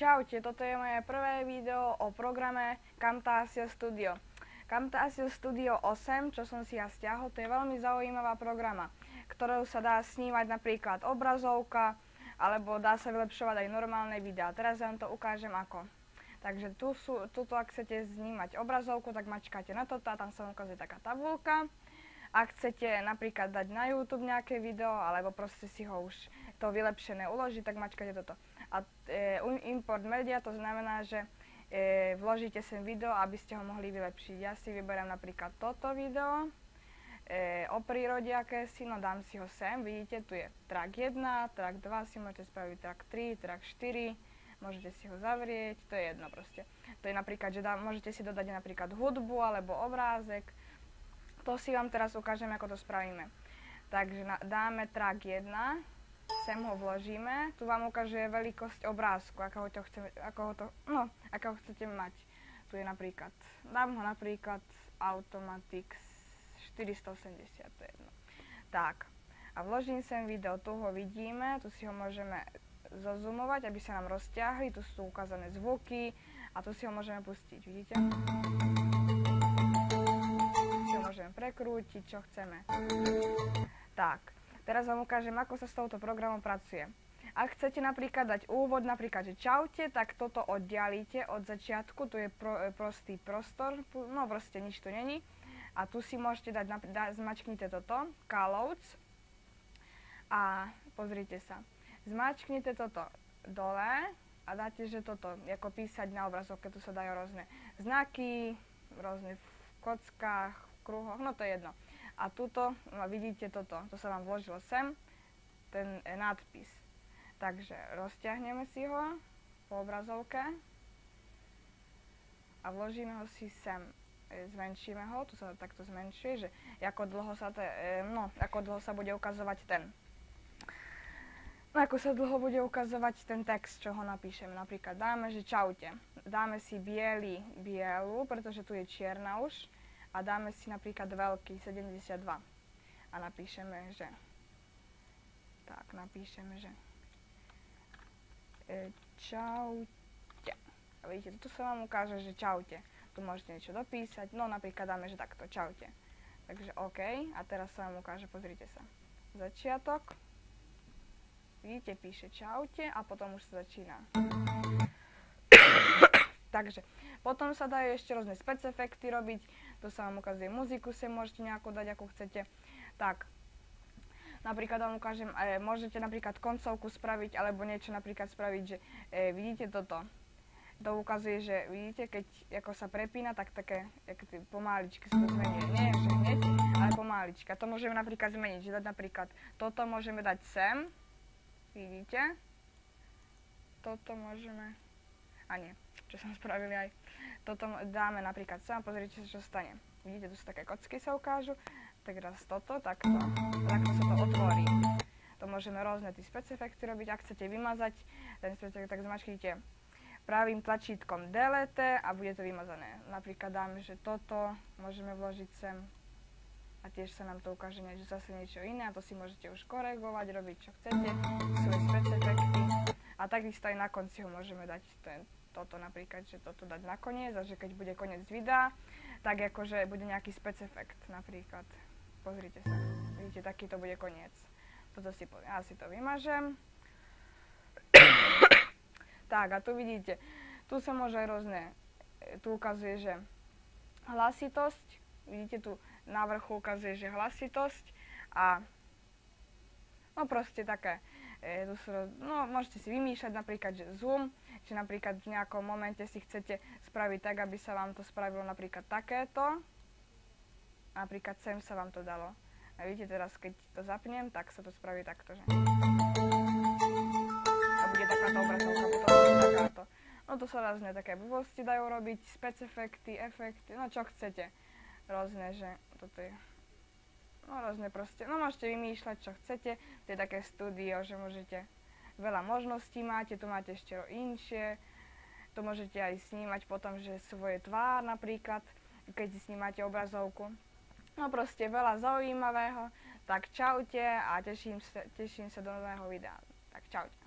Čaute, toto je moje prvé video o programe Camtasia Studio. Camtasia Studio 8, čo som si ja stiahol, to je veľmi zaujímavá programa, ktorou sa dá snímať napríklad obrazovka, alebo dá sa vylepšovať aj normálne videá. Teraz vám to ukážem ako. Takže tuto, ak chcete snímať obrazovku, tak mačkáte na toto a tam sa vám ukazuje taká tabuľka. Ak chcete napríklad dať na YouTube nejaké video, alebo proste si ho už to vylepšené uložiť, tak mačkáte toto. A import media, to znamená, že vložíte sem video, aby ste ho mohli vylepšiť. Ja si vyberiem napríklad toto video o prírode akési, no dám si ho sem, vidíte, tu je track 1, track 2, si môžete spraviť track 3, track 4, môžete si ho zavrieť, to je jedno proste. To je napríklad, že môžete si dodať napríklad hudbu alebo obrázek. To si vám teraz ukážem, ako to spravíme. Takže dáme track 1, sem ho vložíme, tu vám ukazuje veľkosť obrázku, ako ho chcete mať. Tu je napríklad, dám ho napríklad Automatics 480, to je jedno. Tak, a vložím sem video, tu ho vidíme, tu si ho môžeme zozoomovať, aby sa nám rozťahli, tu sú ukázané zvuky a tu si ho môžeme pustiť, vidíte? Môžeme prekrútiť, čo chceme. Tak, teraz vám ukážem, ako sa s touto programom pracuje. Ak chcete napríklad dať úvod, napríklad, že čaute, tak toto oddialíte od začiatku, tu je prostý prostor, no proste nič tu není. A tu si môžete dať, zmačknite toto, callouts a pozrite sa. Zmačknite toto dole a dáte, že toto, ako písať na obrazovke, tu sa dajú rôzne znaky, rôzne v kockách, kruhoch, no to je jedno. A tuto, no vidíte toto, to sa vám vložilo sem, ten nadpis. Takže rozťahneme si ho po obrazovke a vložíme ho si sem. Zmenšíme ho, tu sa takto zmenšuje, že ako dlho sa bude ukazovať ten text, čo ho napíšeme. Napríklad dáme, že čaute. Dáme si bielu, pretože tu je čierna už. A dáme si napríklad veľký, 72. A napíšeme, že čaute. A vidíte, tu sa vám ukáže, že čaute. Tu môžete niečo dopísať, no napríklad dáme, že takto, čaute. Takže OK, a teraz sa vám ukáže, pozrite sa. Začiatok. Vidíte, píše čaute a potom už sa začína. Takže potom sa dajú ešte rôzne spec-efekty robiť, tu sa vám ukazuje muziku, sem môžete nejako dať, ako chcete. Tak, napríklad vám ukážem, môžete napríklad koncovku spraviť, alebo niečo napríklad spraviť, že vidíte toto. To ukazuje, že vidíte, keď ako sa prepína, tak také pomáličky sa to zmení. Nie že hneď, ale pomálička. To môžeme napríklad zmeniť, že dať napríklad, toto môžeme dať sem, vidíte. Toto môžeme, a nie, čo som spravili aj. Toto dáme napríklad sem a pozrite sa, čo stane. Vidíte, tu sú také kocky sa ukážu. Tak raz toto, takto sa to otvorí. To môžeme rôzne tí spec-efekty robiť. Ak chcete vymazať ten spec-efekt, tak zmačknite pravým tlačítkom delete a bude to vymazané. Napríklad dáme, že toto môžeme vložiť sem a tiež sa nám to ukáže zase niečo iné a to si môžete už koregovať, robiť čo chcete. Sú spec-efekty. A takisto aj na konci ho môžeme dať toto napríklad, že toto dať na koniec a že keď bude koniec videa, tak akože bude nejaký spec-efekt napríklad. Pozrite sa, vidíte, takýto bude koniec. Ja si to vymažem. Tak a tu vidíte, tu sa môže aj rôzne, tu ukazuje, že hlasitosť, vidíte tu na vrchu ukazuje, že hlasitosť a no proste také. Môžete si vymýšľať napríklad, že zoom, že napríklad v nejakom momente si chcete spraviť tak, aby sa vám to spravilo napríklad takéto. Napríklad sem sa vám to dalo. A vidíte teraz, keď to zapnem, tak sa to spraví takto, že. A bude takáto obrazovka, potom takáto. No to sa rôzne také blbosti dajú robiť, spec-efekty, efekty, no čo chcete. Rôzne, že toto je. No rôzne proste, no môžete vymýšľať, čo chcete, to je také studio, že môžete, veľa možností máte, tu máte ešte inšie, tu môžete aj snímať potom, že svoje tvár napríklad, keď snímate obrazovku. No proste veľa zaujímavého, tak čaute a teším sa do nového videa, tak čaute.